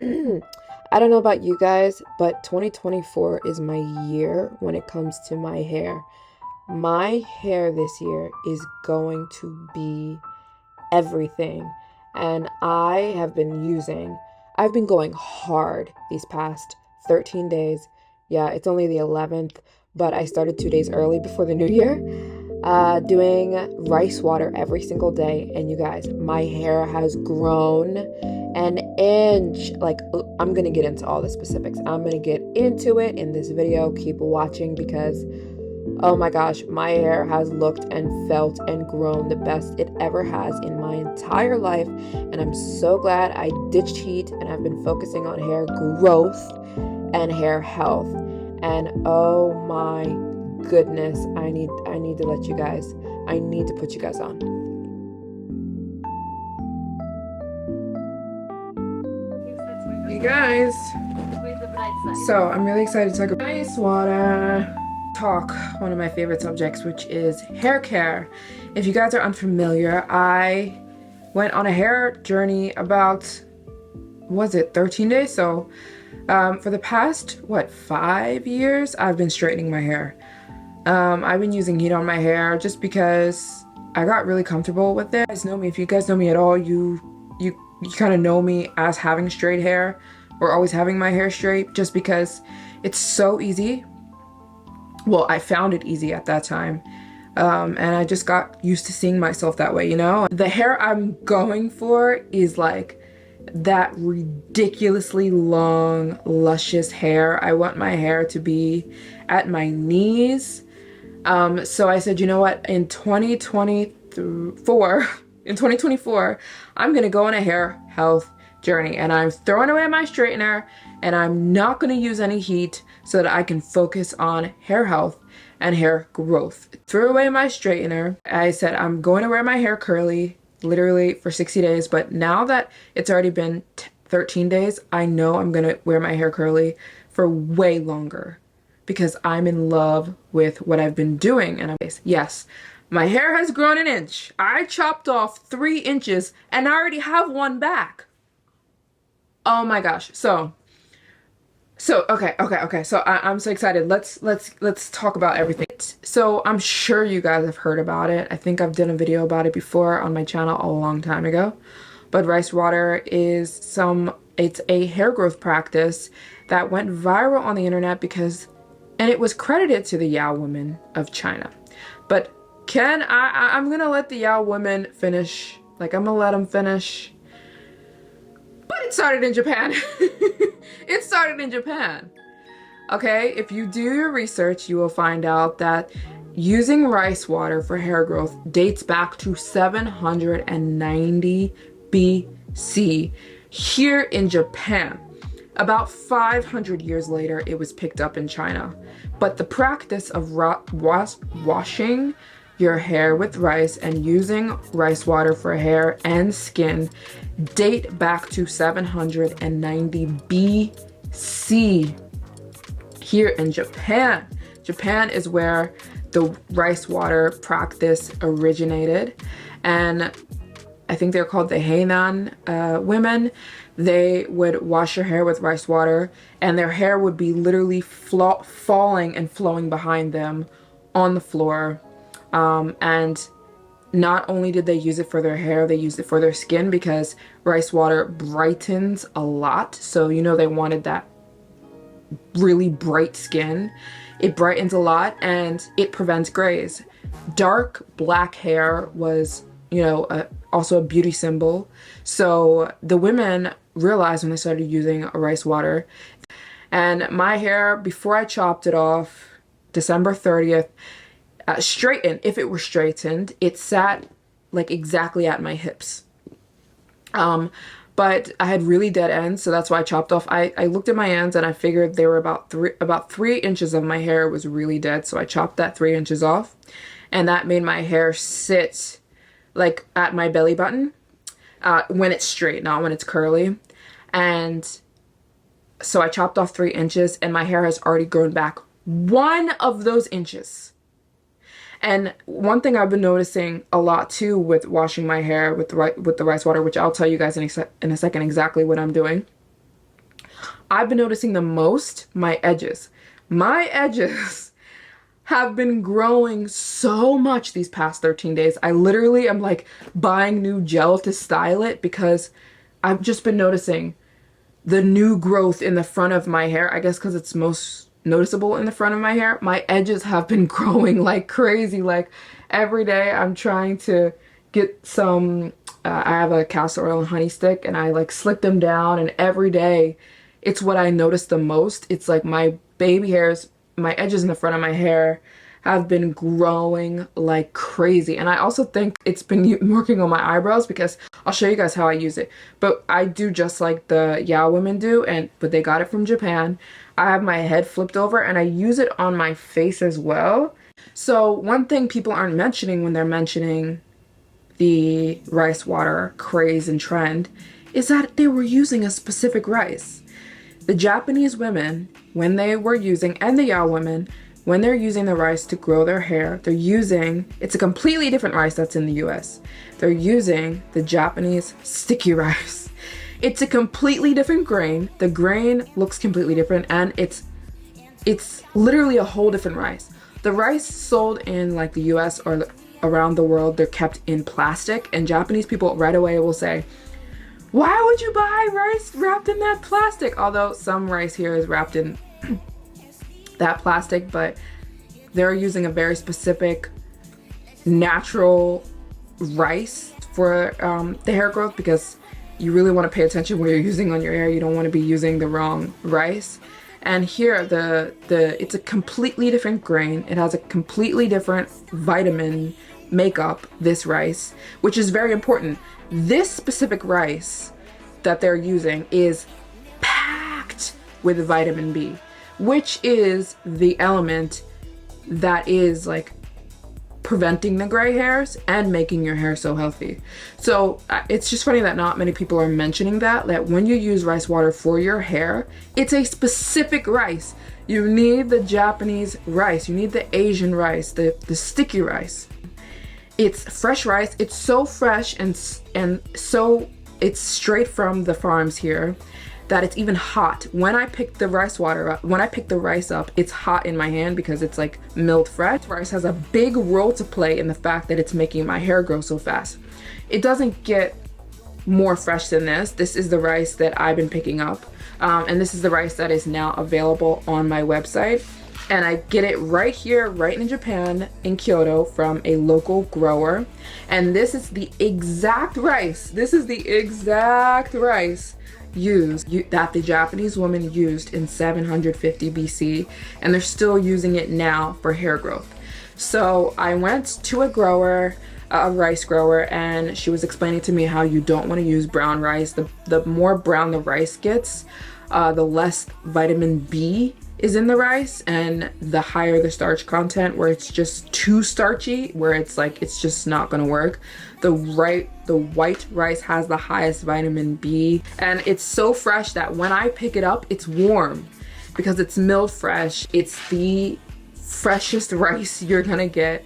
I don't know about you guys, but 2024 is my year when it comes to my hair. My hair this year is going to be everything. And I've been going hard these past 13 days. Yeah, it's only the 11th, but I started 2 days early before the new year, doing rice water every single day. And you guys, my hair has grown an inch. Like, I'm gonna get into all the specifics. I'm gonna get into it in this video. Keep watching because oh my gosh, my hair has looked and felt and grown the best it ever has in my entire life. And I'm so glad I ditched heat and I've been focusing on hair growth and hair health. And oh my goodness, I need to let you guys, I need to put you guys on. You guys, so I'm really excited to talk about rice water. One of my favorite subjects, which is hair care. If you guys are unfamiliar, I went on a hair journey about, was it 13 days? So for the past 5 years I've been straightening my hair. I've been using heat on my hair just because I got really comfortable with it. You guys know me. If you guys know me at all, you kind of know me as having straight hair or always having my hair straight, just because it's so easy. Well, I found it easy at that time. And I just got used to seeing myself that way, you know? The hair I'm going for is like that ridiculously long, luscious hair. I want my hair to be at my knees. So I said, you know what? In 2024, I'm gonna go on a hair health journey, and I'm throwing away my straightener and I'm not going to use any heat so that I can focus on hair health and hair growth. Threw away my straightener. I said I'm going to wear my hair curly literally for 60 days, but now that it's already been 13 days, I know I'm going to wear my hair curly for way longer because I'm in love with what I've been doing. And yes, my hair has grown an inch. I chopped off 3 inches and I already have one back. Oh my gosh. So okay. So I'm so excited. Let's talk about everything. So I'm sure you guys have heard about it. I think I've done a video about it before on my channel a long time ago. But rice water is it's a hair growth practice that went viral on the internet and it was credited to the Yao women of China. But I'm gonna let the Yao women finish. Like, I'm gonna let them finish. But it started in Japan. It started in Japan. Okay, if you do your research, you will find out that using rice water for hair growth dates back to 790 BC here in Japan. About 500 years later, it was picked up in China. But the practice of washing your hair with rice and using rice water for hair and skin date back to 790 BC here in Japan. Japan is where the rice water practice originated, and I think they're called the Hainan women. They would wash their hair with rice water and their hair would be literally falling and flowing behind them on the floor. And not only did they use it for their hair, they used it for their skin because rice water brightens a lot. So, you know, they wanted that really bright skin. It brightens a lot and it prevents grays. Dark black hair was, you know, also a beauty symbol. So the women realized when they started using rice water. And my hair, before I chopped it off, December 30th, straightened. If it were straightened, it sat like exactly at my hips. But I had really dead ends, so that's why I chopped off. I looked at my ends and I figured they were about 3 inches of my hair was really dead, so I chopped that 3 inches off, and that made my hair sit like at my belly button when it's straight, not when it's curly. And so I chopped off 3 inches, and my hair has already grown back 1 of those inches. And one thing I've been noticing a lot too with washing my hair with the rice water, which I'll tell you guys in a second exactly what I'm doing, I've been noticing the most my edges. My edges have been growing so much these past 13 days. I literally am like buying new gel to style it because I've just been noticing the new growth in the front of my hair. I guess because it's most noticeable in the front of my hair. My edges have been growing like crazy. Like every day I'm trying to get some, I have a castor oil and honey stick and I like slick them down, and every day it's what I notice the most. It's like my baby hairs, my edges in the front of my hair have been growing like crazy. And I also think it's been working on my eyebrows because I'll show you guys how I use it. But I do just like the Yeah women do, but they got it from Japan. I have my head flipped over and I use it on my face as well. So one thing people aren't mentioning when they're mentioning the rice water craze and trend is that they were using a specific rice. The Japanese women, when they were using, and the Ya women, when they're using the rice to grow their hair, they're using, it's a completely different rice that's in the US. They're using the Japanese sticky rice. It's a completely different grain. The grain looks completely different, and it's literally a whole different rice. The rice sold in like the US or around the world, they're kept in plastic, and Japanese people right away will say, why would you buy rice wrapped in that plastic? Although some rice here is wrapped in that plastic, but they're using a very specific natural rice for the hair growth, because you really want to pay attention what you're using on your hair. You don't want to be using the wrong rice. And here, it's a completely different grain. It has a completely different vitamin makeup, this rice, which is very important. This specific rice that they're using is packed with vitamin B, which is the element that is like preventing the gray hairs and making your hair so healthy. So it's just funny that not many people are mentioning that when you use rice water for your hair, it's a specific rice. You need the Japanese rice, you need the Asian rice, the sticky rice. It's fresh rice. It's so fresh and so it's straight from the farms here that it's even hot. When I pick the rice water up, when I pick the rice up, it's hot in my hand because it's like milled fresh. Rice has a big role to play in the fact that it's making my hair grow so fast. It doesn't get more fresh than this. This is the rice that I've been picking up. And this is the rice that is now available on my website. And I get it right here, right in Japan, in Kyoto, from a local grower. And this is the exact rice. This is the exact rice that the Japanese woman used in 750 BC. And they're still using it now for hair growth. So I went to a grower, a rice grower, and she was explaining to me how you don't want to use brown rice. The more brown the rice gets, the less vitamin B is in the rice, and the higher the starch content, where it's just too starchy, where it's like it's just not gonna work. The white rice has the highest vitamin B, and it's so fresh that when I pick it up, it's warm because it's milled fresh. It's the freshest rice you're gonna get,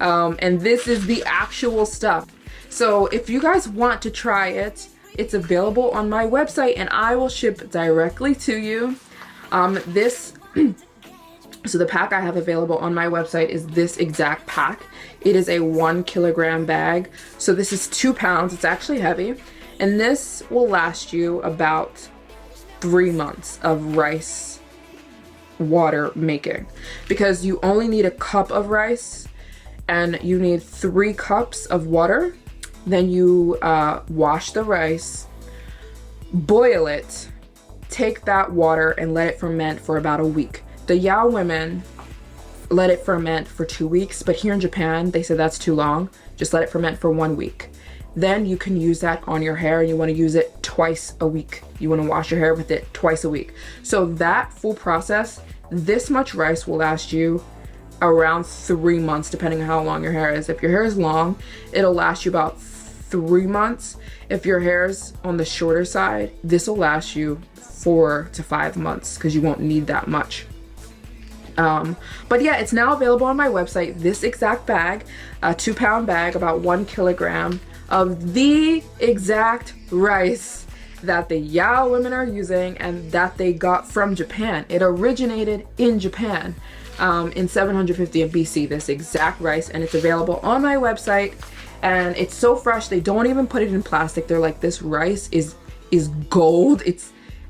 and this is the actual stuff. So if you guys want to try it, it's available on my website and I will ship directly to you. So the pack I have available on my website is this exact pack. It is a 1 kilogram bag. So this is 2 pounds. It's actually heavy. And this will last you about 3 months of rice water making, because you only need a cup of rice and you need 3 cups of water. Then you wash the rice, boil it, take that water and let it ferment for about a week. The Ya women let it ferment for 2 weeks, but here in Japan, they said that's too long. Just let it ferment for 1 week. Then you can use that on your hair, and you want to use it twice a week. You want to wash your hair with it twice a week. So that full process, this much rice will last you around 3 months, depending on how long your hair is. If your hair is long, it'll last you about 3 months. If your hair's on the shorter side, this will last you 4 to 5 months because you won't need that much. But yeah, it's now available on my website. This exact bag, a 2 pound bag, about 1 kilogram of the exact rice. that the Yao women are using and that they got from Japan. It originated in Japan in 750 BC, this exact rice, and it's available on my website. And it's so fresh, they don't even put it in plastic. They're like, this rice is gold.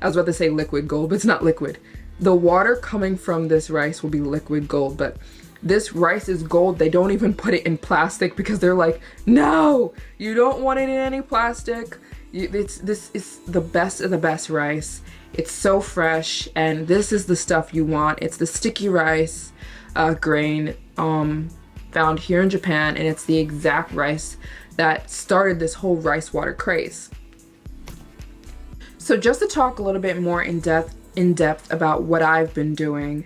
I was about to say liquid gold, but it's not liquid. The water coming from this rice will be liquid gold, but this rice is gold. They don't even put it in plastic because they're like, no, you don't want it in any plastic. This is the best of the best rice. It's so fresh, and this is the stuff you want. It's the sticky rice grain found here in Japan, and it's the exact rice that started this whole rice water craze. So just to talk a little bit more in depth about what I've been doing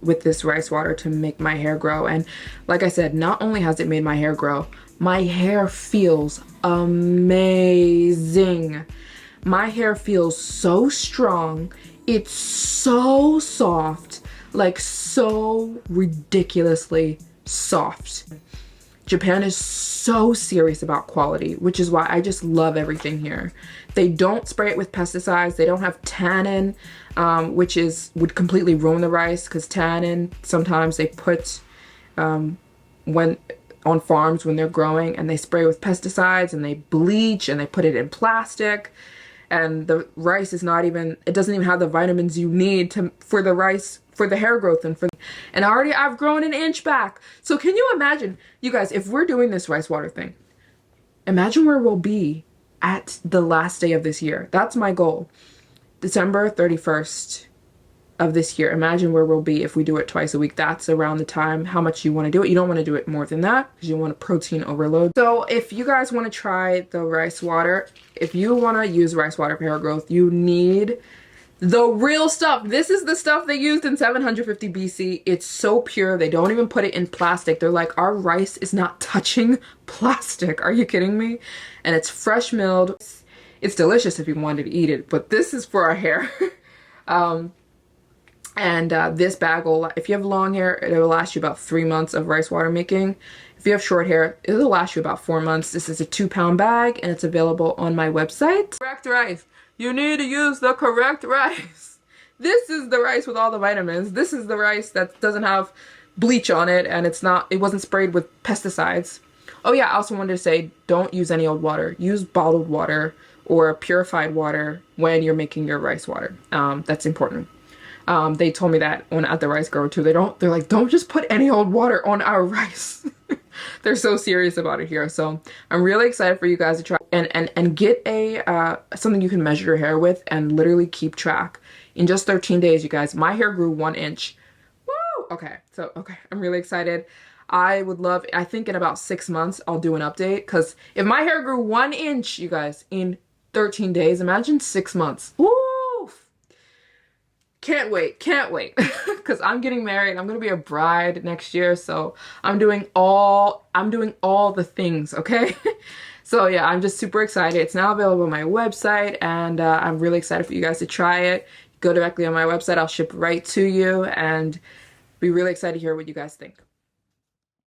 with this rice water to make my hair grow. And like I said, not only has it made my hair grow, my hair feels amazing. My hair feels so strong. It's so soft, like so ridiculously soft. Japan is so serious about quality, which is why I just love everything here. They don't spray it with pesticides. They don't have tannin, which would completely ruin the rice, because tannin sometimes they put when on farms when they're growing, and they spray with pesticides and they bleach and they put it in plastic, and the rice is not even, it doesn't even have the vitamins you need for the rice, for the hair growth, and already I've grown an inch back. So can you imagine, you guys, if we're doing this rice water thing, imagine where we'll be at the last day of this year. That's my goal. December 31st of this year. Imagine where we'll be if we do it twice a week. That's around the time how much you want to do it. You don't want to do it more than that because you want a protein overload. So if you guys want to try the rice water, if you want to use rice water for hair growth, you need the real stuff. This is the stuff they used in 750 BC. It's so pure. They don't even put it in plastic. They're like, our rice is not touching plastic. Are you kidding me? And it's fresh milled. It's delicious if you wanted to eat it, but this is for our hair. This bag will, if you have long hair, it'll last you about 3 months of rice water making. If you have short hair, it'll last you about 4 months. This is a 2-pound bag, and it's available on my website. Correct rice. You need to use the correct rice. This is the rice with all the vitamins. This is the rice that doesn't have bleach on it, and it wasn't sprayed with pesticides. Oh yeah, I also wanted to say, don't use any old water. Use bottled water or purified water when you're making your rice water. That's important. They told me that at the rice grower too. They're like, don't just put any old water on our rice. They're so serious about it here. So I'm really excited for you guys to try and get something you can measure your hair with and literally keep track. In just 13 days, you guys, my hair grew 1 inch. Woo! Okay, I'm really excited. I think in about 6 months, I'll do an update, because if my hair grew 1 inch, you guys, in 13 days, imagine 6 months. Woo! Can't wait, because I'm getting married. I'm gonna be a bride next year, so I'm doing all the things, okay? So yeah, I'm just super excited. It's now available on my website, and I'm really excited for you guys to try it. Go directly on my website. I'll ship right to you, and be really excited to hear what you guys think.